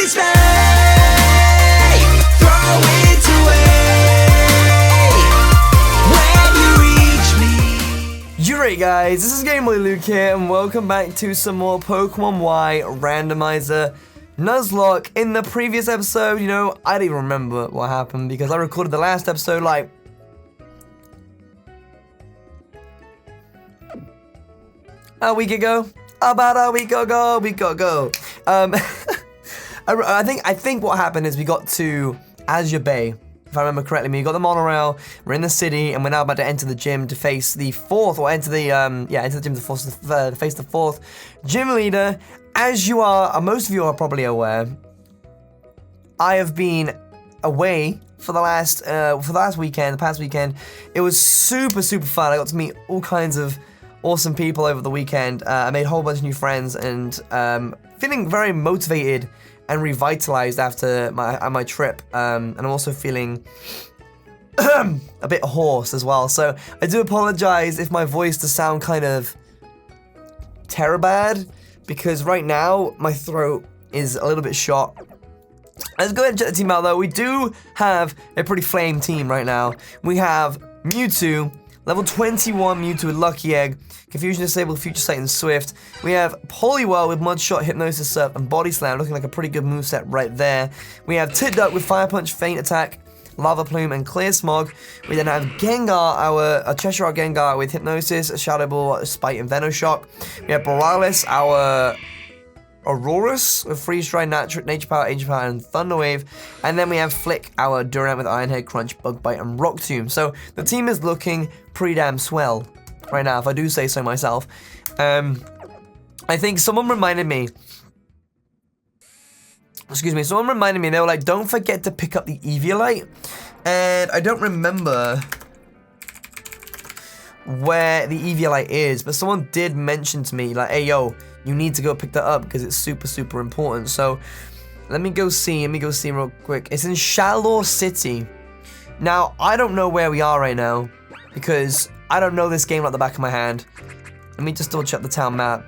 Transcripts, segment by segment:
this way. Throw it away when you reach me. UR8 guys, this is GameboyLuke here, and welcome back to some more Pokémon Y Randomizer Nuzlocke. In the previous episode, you know, I don't even remember what happened because I recorded the last episode like a week ago. About a week ago. I think what happened is we got to Azure Bay, if I remember correctly. We got the monorail, we're in the city, and we're now about to enter the gym to face the fourth, or enter the gym to face the fourth gym leader. As you are, most of you are probably aware, I have been away for the past weekend. It was super fun. I got to meet all kinds of awesome people over the weekend. I made a whole bunch of new friends, and feeling very motivated and revitalized after my trip. And I'm also feeling a bit hoarse as well. So I do apologize if my voice does sound kind of terrible, because right now my throat is a little bit shot. Let's go ahead and check the team out though. We do have a pretty flame team right now. We have Mewtwo, level 21 Mewtwo with Lucky Egg, Confusion Disabled, Future Sight, and Swift. We have Poliwhirl with Mudshot, Hypnosis Surf, and Body Slam, looking like a pretty good moveset right there. We have Tidduck with Fire Punch, Feint Attack, Lava Plume, and Clear Smog. We then have Gengar, our Cheshire Gengar with Hypnosis, Shadow Ball, Spite, and Venoshock. We have Borealis, our Aurorus with Freeze Dry, Nature Power, Ancient Power, and Thunder Wave. And then we have Flick, our Durant with Iron Head, Crunch, Bug Bite, and Rock Tomb. So the team is looking pretty damn swell right now, if I do say so myself. I think someone reminded me, they were like, don't forget to pick up the Eviolite. And I don't remember where the Eviolite is, but someone did mention to me, like, hey, yo, you need to go pick that up because it's super important. So let me go see real quick. It's in Shallow City. Now, I don't know where we are right now because I don't know this game like the back of my hand. Let me just double check the town map.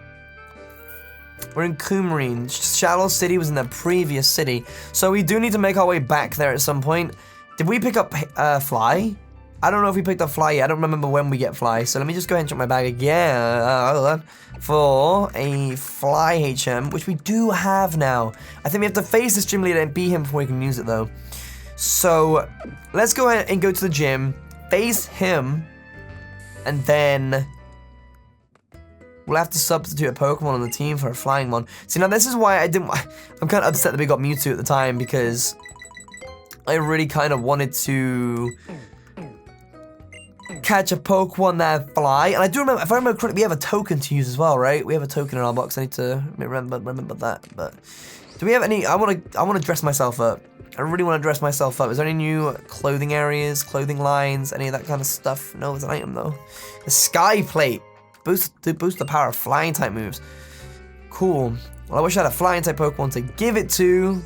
We're in Coumarine. Shallow City was in the previous city, so we do need to make our way back there at some point. Did we pick up Fly? I don't know if we picked up Fly yet. I don't remember when we get Fly, so let me just go ahead and check my bag again for a Fly HM, which we do have now. I think we have to face this gym leader and beat him before we can use it though. So let's go ahead and go to the gym, face him, and then we'll have to substitute a Pokemon on the team for a flying one. See, now this is why I'm kind of upset that we got Mewtwo at the time, because I really kind of wanted to catch a Pokemon that fly. And I do remember, if I remember correctly, we have a token to use as well, right? We have a token in our box. I need to remember that. But do we have any? I want to dress myself up. I really want to dress myself up. Is there any new clothing areas, clothing lines, any of that kind of stuff? No, it's an item though. The Sky Plate. Boost the power of flying type moves. Cool. Well, I wish I had a flying type Pokemon to give it to.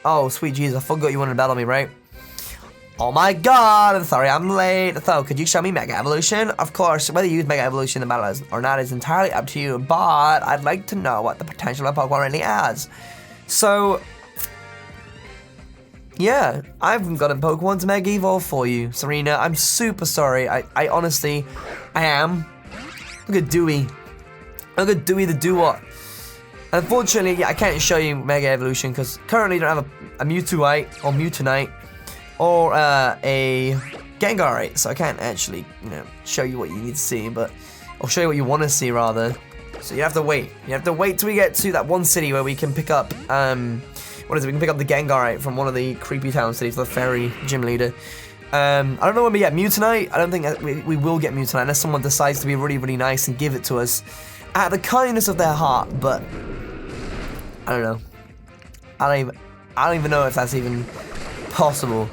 Oh, sweet Jesus, I forgot you wanted to battle me, right? Oh my god, I'm sorry I'm late. So, could you show me Mega Evolution? Of course, whether you use Mega Evolution in battle or not is entirely up to you, but I'd like to know what the potential of Pokemon really has. So, yeah, I've got a Pokemon to Mega Evolve for you, Serena. I'm super sorry. I honestly, I am. Look at Dewey. Look at Dewey the Do-What. Unfortunately, yeah, I can't show you Mega Evolution because currently I don't have a Mewtwoite or Mewtwonite or a Gengarite, so I can't actually, you know, show you what you need to see, but I'll show you what you want to see rather. So you have to wait. You have to wait till we get to that one city where we can pick up what is it? We can pick up the Gengarite from one of the creepy town cities, the fairy gym leader. I don't know when we get Mewtwonite. I don't think we will get Mewtwonite unless someone decides to be really nice and give it to us out of the kindness of their heart. But I don't know. I don't even know if that's even possible.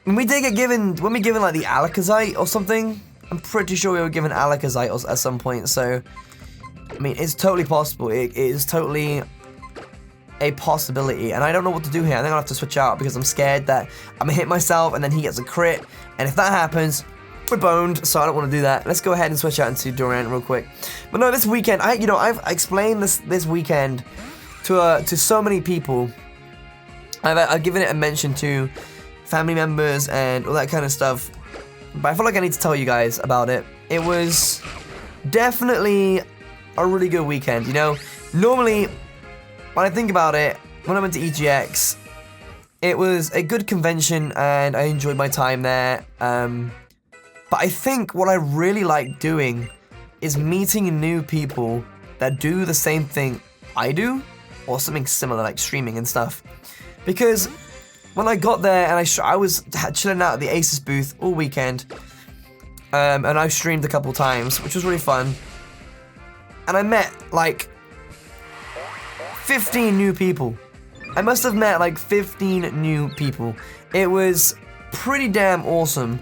When we did get given, like the Alakazite or something, I'm pretty sure we were given Alakazite at some point. So I mean, it's totally possible. It is totally a possibility, and I don't know what to do here. I think I'll have to switch out because I'm scared that I'm gonna hit myself and then he gets a crit, and if that happens, we're boned, so I don't want to do that. Let's go ahead and switch out into Durant real quick. But no, this weekend, I've explained this weekend to so many people. I've given it a mention to family members and all that kind of stuff, but I feel like I need to tell you guys about it. It was definitely a really good weekend, you know? Normally, when I think about it, when I went to EGX, it was a good convention and I enjoyed my time there. But I think what I really like doing is meeting new people that do the same thing I do, or something similar like streaming and stuff. Because when I got there and I was chilling out at the Asus booth all weekend, and I streamed a couple times, which was really fun. And I met like 15 new people. I must have met like 15 new people. It was pretty damn awesome.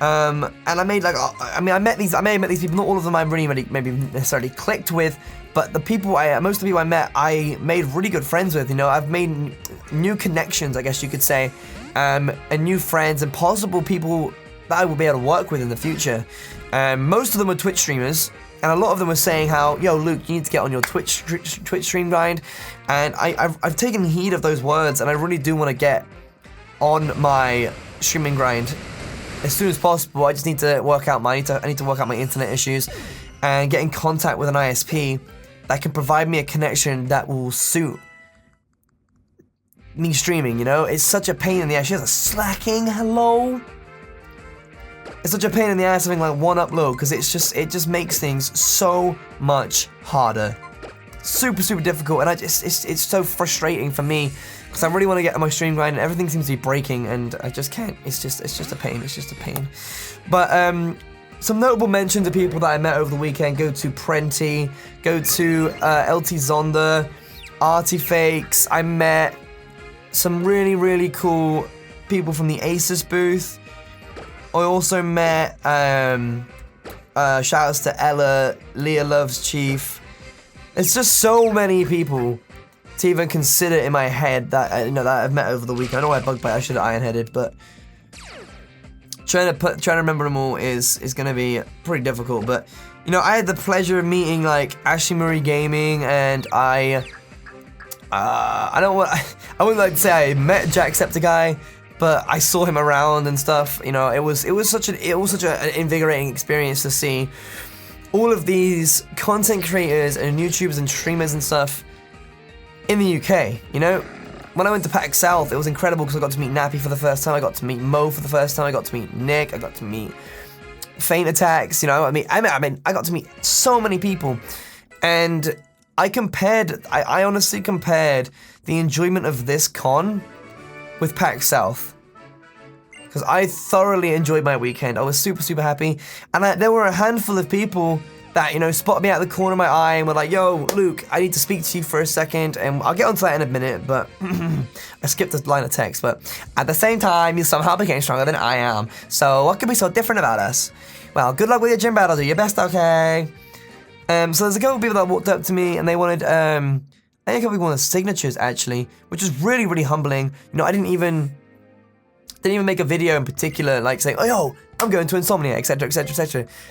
And I made like, I may have met these people. Not all of them I really maybe necessarily clicked with, but the people most of the people I met, I made really good friends with. You know, I've made new connections, I guess you could say, and new friends and possible people that I will be able to work with in the future. Most of them were Twitch streamers, and a lot of them were saying how, yo, Luke, you need to get on your Twitch stream grind. And I've taken heed of those words, and I really do want to get on my streaming grind as soon as possible. I just need to work out I need to work out my internet issues and get in contact with an ISP that can provide me a connection that will suit me streaming, you know? It's such a pain in the ass. She has a slacking, hello? It's such a pain in the ass having like one upload, because it just makes things so much harder. Super difficult, and it's so frustrating for me, because I really want to get on my stream grind and everything seems to be breaking and I just can't. It's just a pain. But some notable mentions of people that I met over the weekend go to Prenti, go to LT Zonda, Artifakes. I met some really cool people from the Asus booth. I also met shoutouts to Ella, Leah Loves Chief. It's just so many people to even consider in my head that that I've met over the weekend. I know I bug bite. I should have iron-headed, but trying to remember them all is gonna be pretty difficult. But you know, I had the pleasure of meeting like Ashley Marie Gaming, and I wouldn't like to say I met Jacksepticeye, but I saw him around and stuff. You know, it was such an invigorating experience to see all of these content creators and YouTubers and streamers and stuff in the UK. You know, when I went to PAX South, it was incredible because I got to meet Nappy for the first time. I got to meet Mo for the first time. I got to meet Nick. I got to meet Faint Attacks. You know, I got to meet so many people, and I honestly compared the enjoyment of this con with PAX South, because I thoroughly enjoyed my weekend. I was super happy, and there were a handful of people that, you know, spotted me out of the corner of my eye and were like, yo, Luke, I need to speak to you for a second, and I'll get onto that in a minute, but I skipped a line of text. But at the same time, you somehow became stronger than I am, so what could be so different about us? Well, good luck with your gym battle, do your best, okay? So there's a couple of people that walked up to me and they wanted, I think a couple of people wanted signatures actually, which is really humbling. You know, I didn't even make a video in particular, like saying, oh yo, I'm going to Insomnia, etc.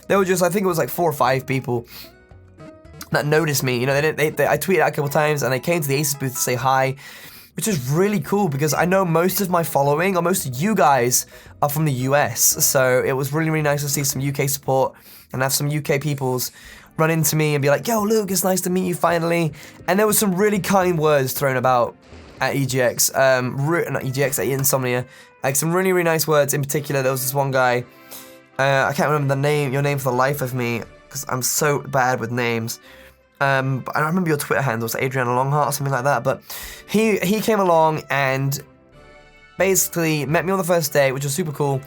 They were just, I think it was like 4 or 5 people that noticed me. You know, I tweeted out a couple times and they came to the Asus booth to say hi, which is really cool because I know most of my following, or most of you guys, are from the US. So it was really nice to see some UK support and have some UK peoples run into me and be like, yo, Luke, it's nice to meet you finally. And there was some really kind words thrown about at EGX, not EGX, at Insomnia. Like some really nice words. In particular, there was this one guy, I can't remember your name for the life of me, because I'm so bad with names. But I remember your Twitter handle, was Adriana Longheart or something like that. But he came along and basically met me on the first day, which was super cool.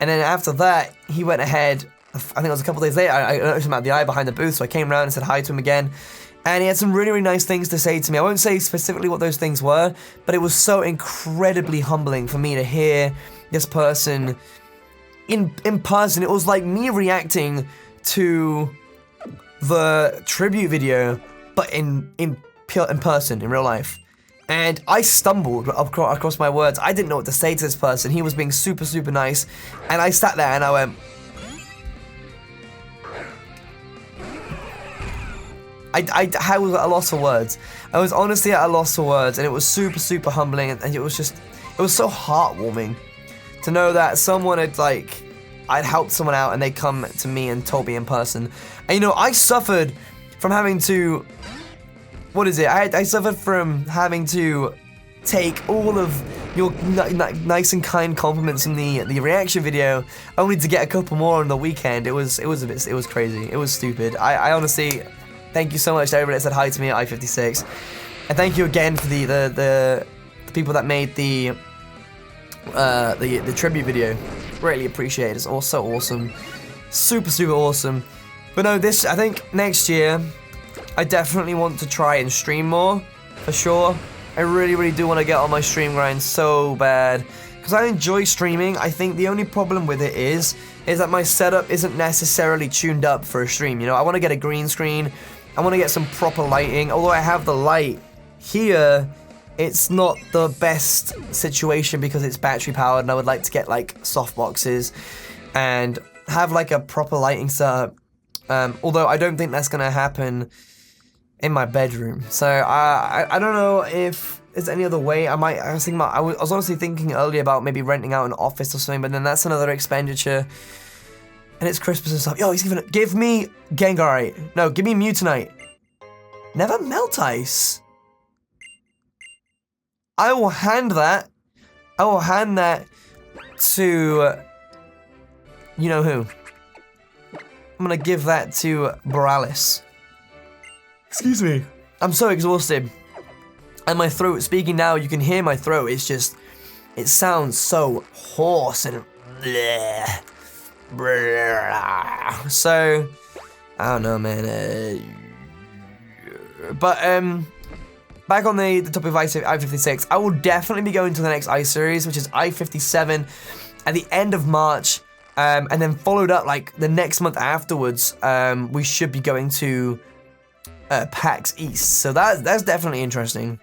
And then after that, he went ahead, I think it was a couple days later, I noticed him at the eye behind the booth, so I came around and said hi to him again. And he had some really nice things to say to me. I won't say specifically what those things were, but it was so incredibly humbling for me to hear this person in person. It was like me reacting to the tribute video, but in person, in real life. And I stumbled across my words. I didn't know what to say to this person. He was being super nice. And I sat there and I went, I was at a loss for words. I was honestly at a loss for words, and it was super humbling, and it was so heartwarming to know that someone had like, I'd helped someone out and they come to me and told me in person. And you know, I suffered from having to, what is it? I suffered from having to take all of your nice and kind compliments from the reaction video, only to get a couple more on the weekend. It was crazy. It was stupid. I honestly, thank you so much to everybody that said hi to me at I-56, and thank you again for the people that made the tribute video. Really appreciate it. It's all so awesome, super awesome. But no, I think next year I definitely want to try and stream more, for sure. I really do want to get on my stream grind so bad, because I enjoy streaming. I think the only problem with it is that my setup isn't necessarily tuned up for a stream. You know, I want to get a green screen, I want to get some proper lighting. Although I have the light here, it's not the best situation because it's battery powered, and I would like to get like soft boxes and have like a proper lighting setup. Although I don't think that's gonna happen in my bedroom. So I don't know if there's any other way. I was honestly thinking earlier about maybe renting out an office or something, but then that's another expenditure. And it's Christmas and stuff. Yo, he's give me Gengarite. No, give me Mutanite. Never Melt Ice. I will hand that to, you know who. I'm gonna give that to Boralis. Excuse me. I'm so exhausted. And my throat, speaking now, you can hear my throat. It's just, it sounds so hoarse and bleh, bleh. So, I don't know, man. Back on the topic of I-56, I will definitely be going to the next ice series, which is I-57 at the end of March, and then followed up like the next month afterwards. We should be going to PAX East, so that's definitely interesting.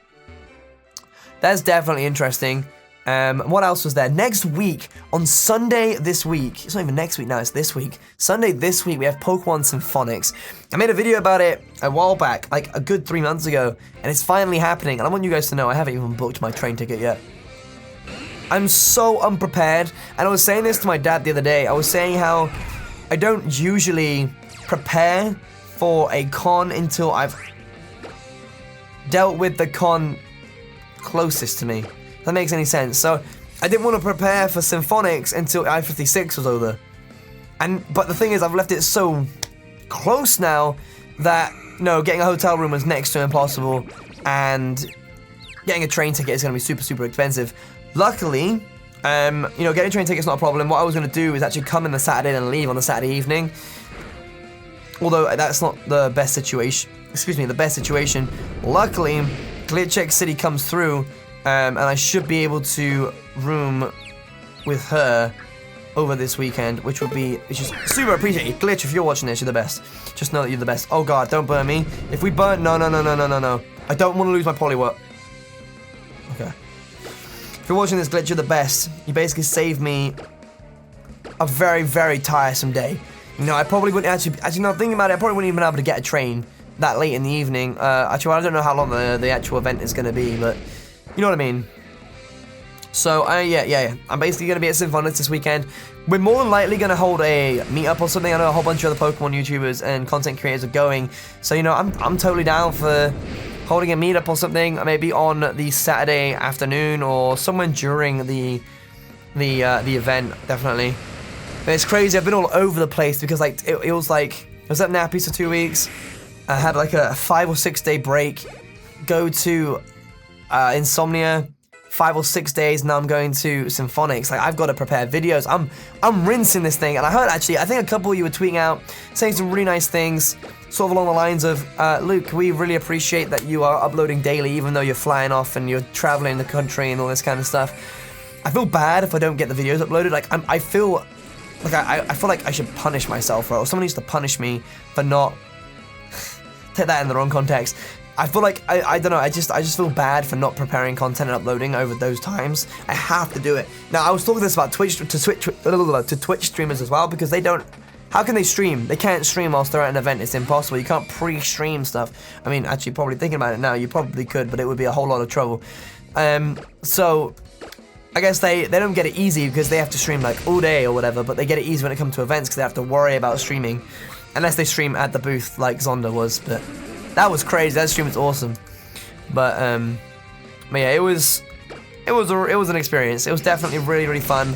That's definitely interesting. What else was there? Next week, on Sunday this week, it's not even next week now, it's this week. Sunday this week, we have Pokémon Symphonics. I made a video about it a while back, like a good 3 months ago, and it's finally happening, and I want you guys to know I haven't even booked my train ticket yet. I'm so unprepared, and I was saying this to my dad the other day. I was saying how I don't usually prepare for a con until I've dealt with the con closest to me. If that makes any sense. So I didn't want to prepare for Symphonics until I-56 was over. But the thing is, I've left it so close now that, no, getting a hotel room was next to impossible, and getting a train ticket is going to be super expensive. Luckily, you know, getting a train ticket's not a problem. What I was going to do is actually come in the Saturday and leave on the Saturday evening. Although that's not the best situation. Excuse me, the best situation. Luckily, Glitch X City comes through, and I should be able to room with her over this weekend, which is super appreciated. Glitch, if you're watching this, you're the best. Just know that you're the best. Oh god, don't burn me. If we burn, no. I don't want to lose my Poliwhirl. Okay. If you're watching this, Glitch, you're the best. You basically saved me a very tiresome day. You know, I probably wouldn't actually now thinking about it, I probably wouldn't even be able to get a train that late in the evening. Actually, I don't know how long the actual event is going to be, but you know what I mean. So, yeah. I'm basically going to be at Symphonics this weekend. We're more than likely going to hold a meetup or something. I know a whole bunch of other Pokemon YouTubers and content creators are going. So, you know, I'm totally down for holding a meetup or something, maybe on the Saturday afternoon or somewhere during the event, definitely. But it's crazy, I've been all over the place because like it was like, I was at Nappies for 2 weeks, I had like a 5 or 6 day break, go to Insomnia, 5 or 6 days, now I'm going to Symphonics. Like, I've got to prepare videos. I'm rinsing this thing, and I heard actually, I think a couple of you were tweeting out, saying some really nice things, sort of along the lines of, Luke, we really appreciate that you are uploading daily, even though you're flying off and you're traveling the country and all this kind of stuff. I feel bad if I don't get the videos uploaded. Like, I feel like I should punish myself, or someone needs to punish me for not, take that in the wrong context. I feel like, I don't know, I just feel bad for not preparing content and uploading over those times. I have to do it. Now, I was talking this about Twitch streamers as well, because they don't How can they stream? They can't stream whilst they're at an event. It's impossible. You can't pre-stream stuff. I mean, actually, probably thinking about it now, you probably could, but it would be a whole lot of trouble. So I guess they don't get it easy because they have to stream like all day or whatever, but they get it easy when it comes to events because they have to worry about streaming. Unless they stream at the booth like Zonda was, but that was crazy. That stream was awesome. But yeah, it was an experience. It was definitely really, really fun.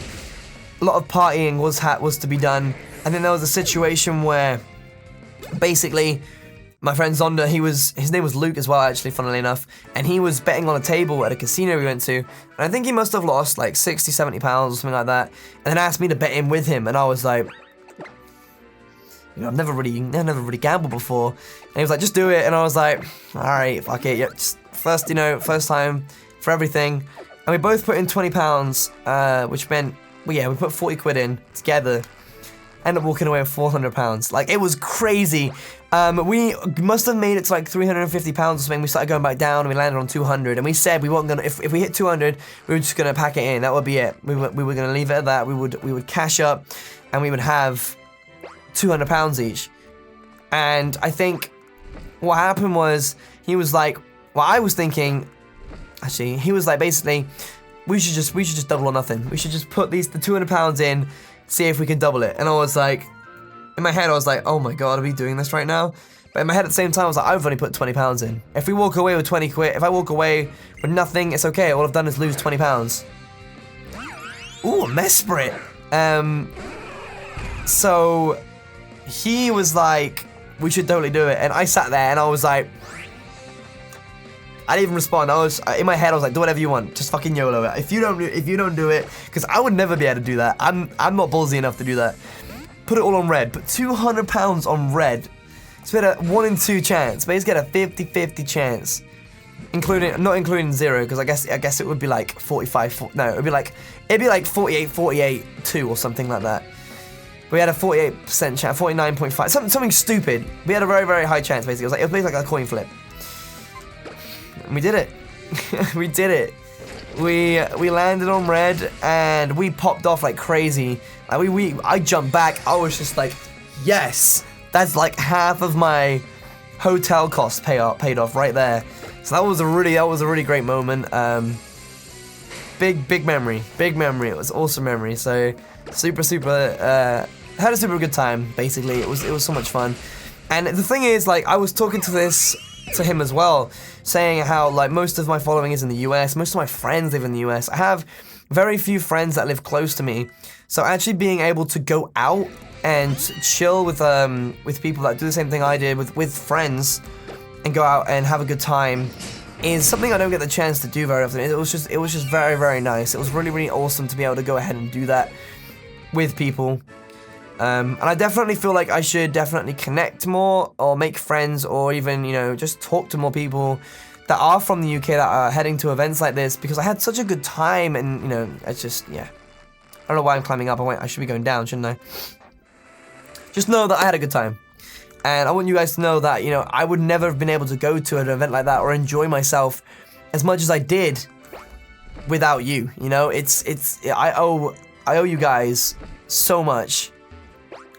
A lot of partying was to be done. And then there was a situation where basically my friend Zonda, his name was Luke as well, actually, funnily enough, and he was betting on a table at a casino we went to, and I think he must have lost like 60, 70 pounds or something like that, and then asked me to bet in with him, and I was like, you know, I've never really gambled before, and he was like, just do it, and I was like, alright, fuck it, yeah, just first time for everything, and we both put in 20 pounds, which meant, well, yeah, we put 40 quid in together. Ended up walking away with 400 pounds. Like, it was crazy. We must have made it to like 350 pounds or something. We started going back down and we landed on 200. And we said we weren't gonna, if we hit 200, we were just gonna pack it in. That would be it. We were gonna leave it at that. We would cash up and we would have 200 pounds each. And I think what happened was, he was like, well, I was thinking, actually, he was like, basically, we should just double or nothing. We should just put the 200 pounds in, see if we can double it. And I was like, in my head I was like, oh my god, are we doing this right now? But in my head at the same time I was like, I've only put 20 pounds in. If we walk away with 20 quid, if I walk away with nothing, it's okay. All I've done is lose 20 pounds. Ooh, a Mesprit. So he was like, we should totally do it. And I sat there and I was like, I didn't even respond. I was in my head. I was like, do whatever you want. Just fucking YOLO it. If you don't do it, because I would never be able to do that. I'm not ballsy enough to do that. Put it all on red. Put 200 pounds on red. So we had a 1 in 2 chance. Basically, get a 50-50 chance, not including 0, because I guess it would be like 45. No, it'd be like 48-48-2 or something like that. We had a 48% chance, 49.5, something stupid. We had a very, very high chance. Basically, it was basically like a coin flip. We did it. We did it. We landed on red and we popped off like crazy. I jumped back. I was just like, yes, that's like half of my hotel costs paid off right there. So that was a really great moment. Big memory. It was awesome memory. So super had a super good time. Basically, it was so much fun. And the thing is, like, I was talking to him as well, saying how like most of my following is in the US, most of my friends live in the US. I have very few friends that live close to me, so actually being able to go out and chill with people that do the same thing I did, with friends, and go out and have a good time is something I don't get the chance to do very often. It was just very, very nice. It was really, really awesome to be able to go ahead and do that with people. And I definitely feel like I should definitely connect more, or make friends, or even, you know, just talk to more people that are from the UK that are heading to events like this, because I had such a good time, and, you know, it's just, yeah. I don't know why I'm climbing up. I should be going down, shouldn't I? Just know that I had a good time. And I want you guys to know that, you know, I would never have been able to go to an event like that or enjoy myself as much as I did without you. You know, I owe you guys so much.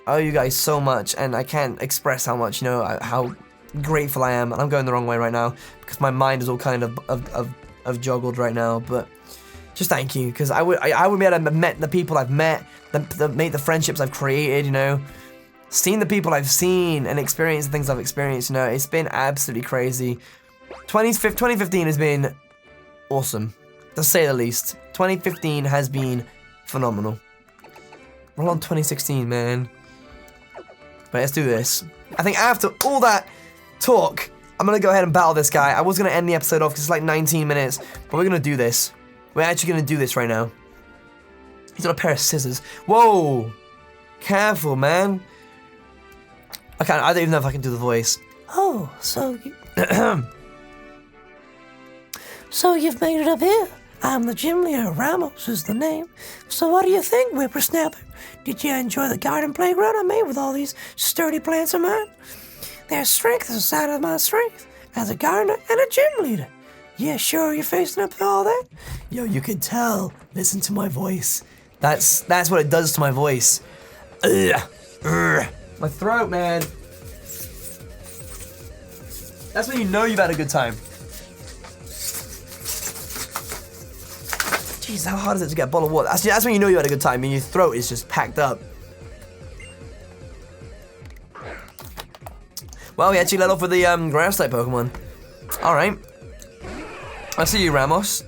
I owe you guys so much, and I can't express how much, you know, how grateful I am. And I'm going the wrong way right now because my mind is all kind of joggled right now. But just thank you, because I would be able to have met the people I've met, made the friendships I've created, you know, seen the people I've seen, and experienced the things I've experienced. You know, it's been absolutely crazy. 2015 has been awesome, to say the least. 2015 has been phenomenal. We're on 2016, man. But let's do this. I think after all that talk, I'm going to go ahead and battle this guy. I was going to end the episode off because it's like 19 minutes, but we're going to do this. We're actually going to do this right now. He's got a pair of scissors. Whoa! Careful, man. I don't even know if I can do the voice. Oh, so you've made it up here. I'm the gym leader. Ramos is the name. So what do you think, whippersnapper? Did you enjoy the garden playground I made with all these sturdy plants of mine? Their strength is a sign of my strength as a gardener and a gym leader. Yeah, sure, you're facing up to all that? Yo, you can tell. Listen to my voice. That's what it does to my voice. Ugh. Urgh, my throat, man. That's when you know you've had a good time. Jeez, how hard is it to get a bottle of water? That's when you know you had a good time and your throat is just packed up. Well, we actually let off with the grass type Pokemon. Alright. I see you, Ramos.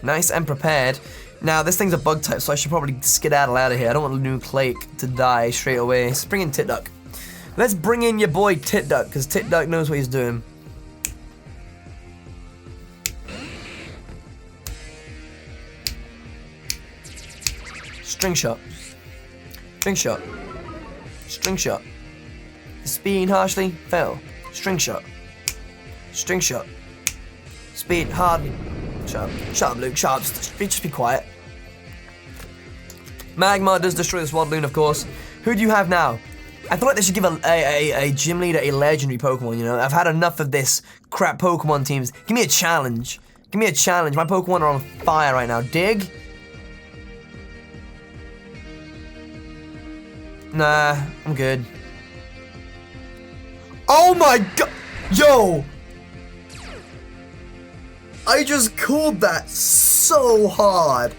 Nice and prepared. Now, this thing's a bug type, so I should probably skedaddle out of here. I don't want the new Clake to die straight away. Let's bring in Titduck. Let's bring in your boy Titduck, because Titduck knows what he's doing. String shot. String shot. String shot. Speed harshly, fell. String shot. String shot. Speed hard. Shut up. Shut up, Luke. Shut up. Just be quiet. Magmar does destroy this Waddloon, of course. Who do you have now? I feel like they should give a gym leader a legendary Pokemon, you know? I've had enough of this crap Pokemon teams. Give me a challenge. Give me a challenge. My Pokemon are on fire right now. Dig? Nah, I'm good. Oh my god! Yo! I just called that so hard.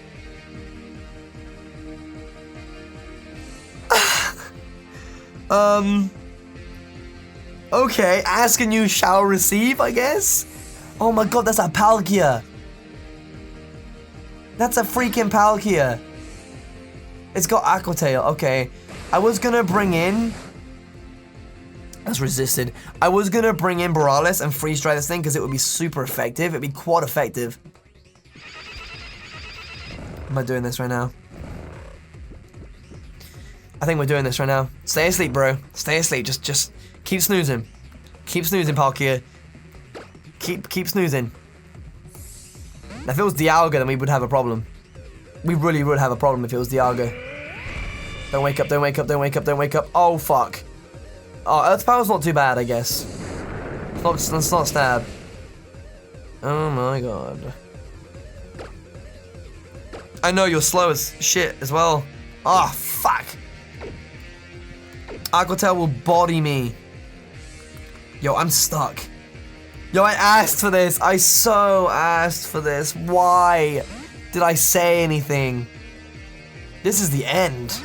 Okay, ask and you shall receive, I guess? Oh my god, that's a Palkia. That's a freaking Palkia. It's got Aqua Tail, okay. I was gonna bring in... That's resisted. I was gonna bring in Borealis and freeze dry this thing because it would be super effective. It'd be quad effective. Am I doing this right now? I think we're doing this right now. Stay asleep, bro. Stay asleep. Just keep snoozing. Keep snoozing, Palkia. Keep snoozing. Now, if it was Dialga, then we would have a problem. We really would have a problem if it was Dialga. Don't wake up, don't wake up, don't wake up, don't wake up. Oh, fuck. Oh, Earth Power's not too bad, I guess. Let's not stab. Oh my god. I know you're slow as shit as well. Oh, fuck. Aqua Tail will body me. Yo, I'm stuck. Yo, I asked for this. I so asked for this. Why did I say anything? This is the end.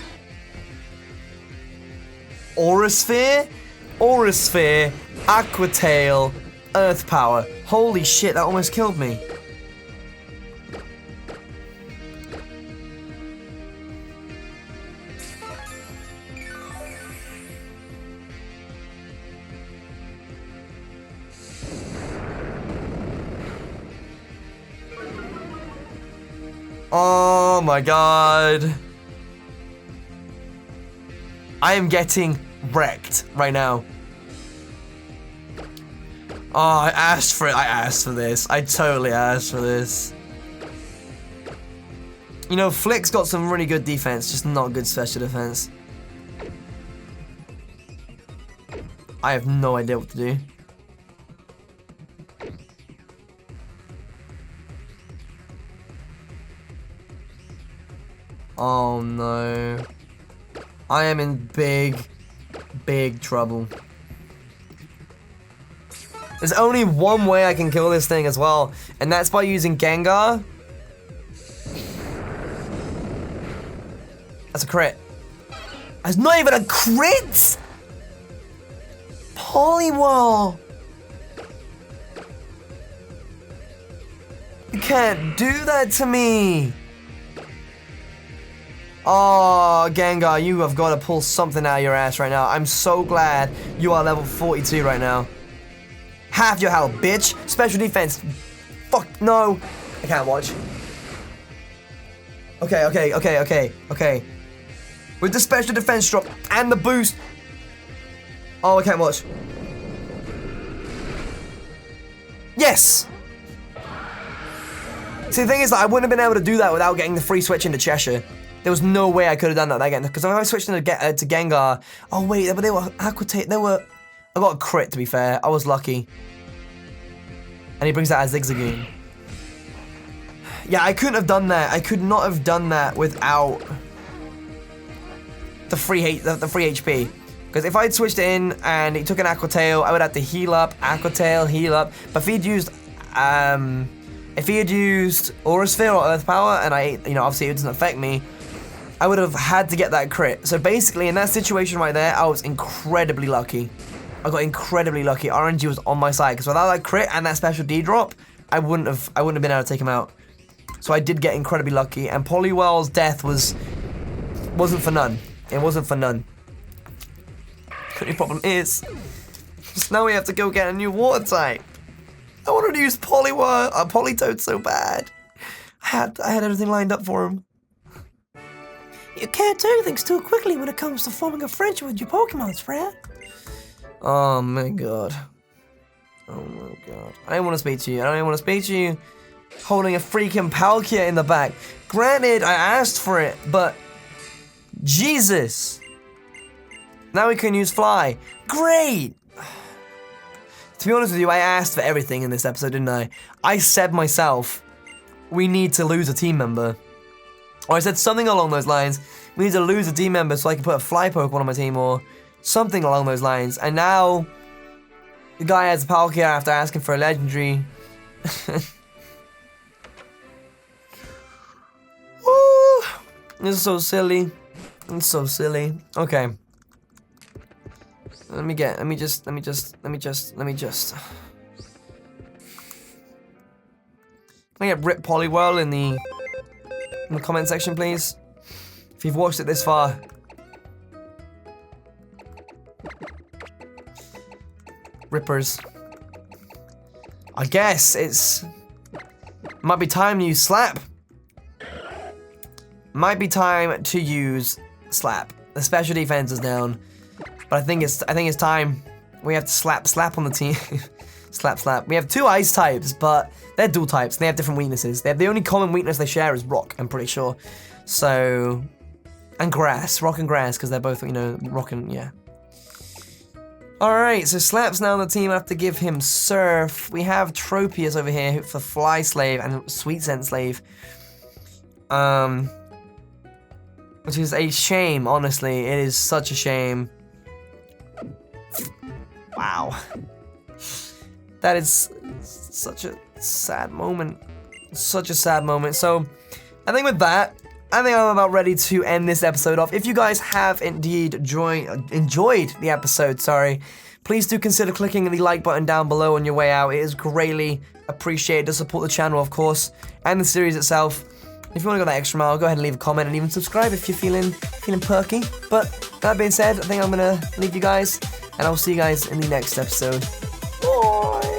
Aurasphere? Aurasphere, Aqua Tail, Earth Power. Holy shit, that almost killed me. Oh my god. I am getting wrecked right now. Oh, I asked for it. I asked for this. I totally asked for this. You know, Flick's got some really good defense, just not good special defense. I have no idea what to do. Oh no. I am in big trouble. There's only one way I can kill this thing as well, and that's by using Gengar. That's a crit. That's not even a crit! Poliwhirl! You can't do that to me! Oh, Gengar, you have got to pull something out of your ass right now. I'm so glad you are level 42 right now. Half your health, bitch. Special defense. Fuck, no. I can't watch. Okay. With the special defense drop and the boost. Oh, I can't watch. Yes! See, the thing is that I wouldn't have been able to do that without getting the free switch into Cheshire. There was no way I could have done that again. Because if I switched into to Gengar... Oh, wait, but they were Aqua Tail. They were... I got a crit, to be fair. I was lucky. And he brings out a Zigzagoon. Yeah, I couldn't have done that. I could not have done that without the free HP. Because if I'd switched it in and he took an Aqua Tail, I would have to heal up, Aqua Tail, heal up. But if he had used Aura Sphere or Earth Power, and obviously it doesn't affect me, I would have had to get that crit. So basically, in that situation right there, I was incredibly lucky. I got incredibly lucky. RNG was on my side, because without that crit and that special D drop, I wouldn't have been able to take him out. So I did get incredibly lucky, and Poliwell's death wasn't for none. It wasn't for none. The only problem is now we have to go get a new water type. I wanted to use Politoed so bad. I had everything lined up for him. You can't do things too quickly when it comes to forming a friendship with your Pokemon, Fred. Oh my god. Oh my god. I don't want to speak to you. I don't even want to speak to you. Holding a freaking Palkia in the back. Granted, I asked for it, but Jesus. Now we can use Fly. Great. To be honest with you, I asked for everything in this episode, didn't I? I said myself, we need to lose a team member. Or I said something along those lines. We need to lose a team member so I can put a Fly Pokemon on my team, or something along those lines. And now the guy has a Palkia after asking for a legendary. Ooh, this is so silly. It's so silly. Okay. Let me just. Can I get Rip Poliwell in the comment section, please? If you've watched it this far. Rippers. I guess might be time to use Slap. Might be time to use Slap. The special defense is down. But I think it's time. We have to slap on the team. slap. We have 2 ice types, but they're dual types. They have different weaknesses. The only common weakness they share is rock, I'm pretty sure. So, and grass, rock and grass, because they're both, rock and, yeah. Alright, so Slap's now on the team. I have to give him Surf. We have Tropius over here for Fly Slave and Sweet Scent Slave. Which is a shame, honestly. It is such a shame. Wow. That is such a sad moment. Such a sad moment. So, I think with that, I think I'm about ready to end this episode off. If you guys have indeed enjoyed the episode, please do consider clicking the like button down below on your way out. It is greatly appreciated to support the channel, of course, and the series itself. If you want to go that extra mile, go ahead and leave a comment and even subscribe if you're feeling perky. But that being said, I think I'm gonna leave you guys, and I'll see you guys in the next episode. Bye.